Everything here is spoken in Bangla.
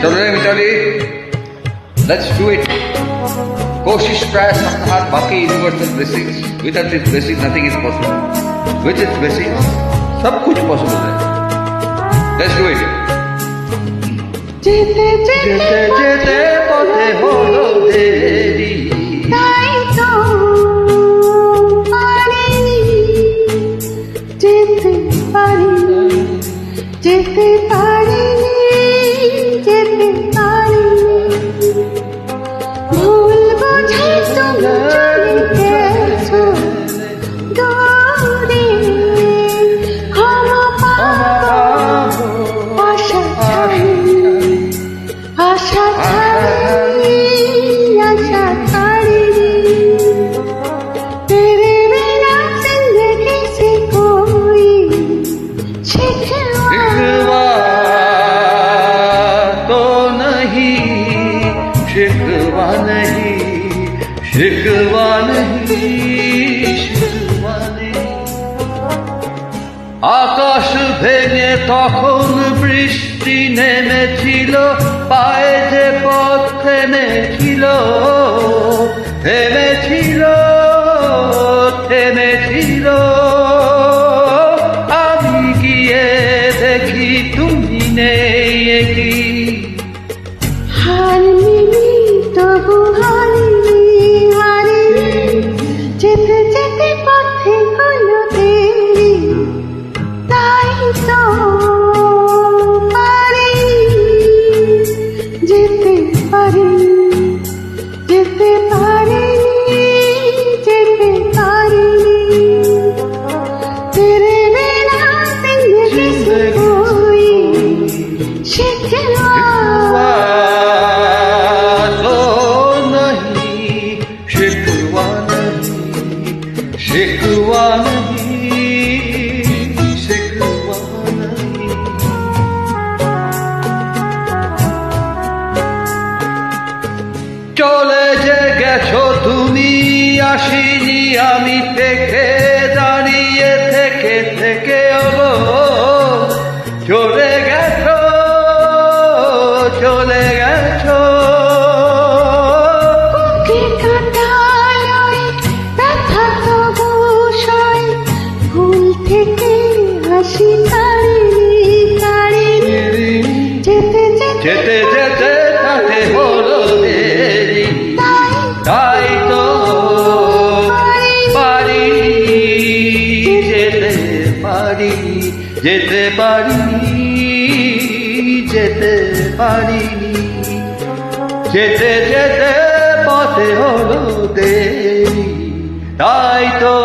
चलो रे मिताली, let's do it. कोशिश प्रयास अपना हाथ बाकी universal blessings. Without this blessing nothing is possible. With its blessings सब कुछ possible है. Let's do it. যেতে যেতে যেতে পথে হলো দেরি, তাই তো পারিনি, যেতে পারিনি, যেতে পারিনি, যেতে পারিনি। ভুল বোঝে তুমি চলে গেছো দূরে, ক্ষমা পাবো আশা ছাড়িনি, আশা ছাড়িনি, আশা ছাড়িনি। तेरे बिना जिंदगी से कोई शिकवा शिकवा तो नहीं, शिकवा नहीं, शिकवा नहीं, शिकवा नहीं। আকাশ ভেঙে তখন বৃষ্টি নেমেছিল, পায়ে যে পথ থেমেছিল, থেমেছিল, থেমেছিল। আমি গিয়ে দেখি তুমি নেই কি, হারিনি তবু হারিনি, হারিনি। যেতে যেতে পথে হলো দেরি, তাই তো পারিনি, যেতে পারিনি, যেতে পারিনি, যেতে পারিনি। तेरे बिना जिंदगी से कोई शिकवा तो नहीं, शिकवा नहीं, शिकवा नहीं, शिकवा नहीं। চলে যে গেছো তুমি, আসিনি আমি থেকে, দাঁড়িয়ে থেকে থেকে হলো চলে গেছো, চলে গেছো। বুকে কাঁটায় ব্যথা তবু সয়, ভুল থেকে হাসি কাড়িনি, কাড়িনি। যেতে যেতে যেতে যেতে তাতে হলো দেরি, তাই তো পারিনি, যেতে পারিনি, যেতে পারিনি, যেতে পারিনি। যেতে যেতে পথে হলো দেরি, তাই তো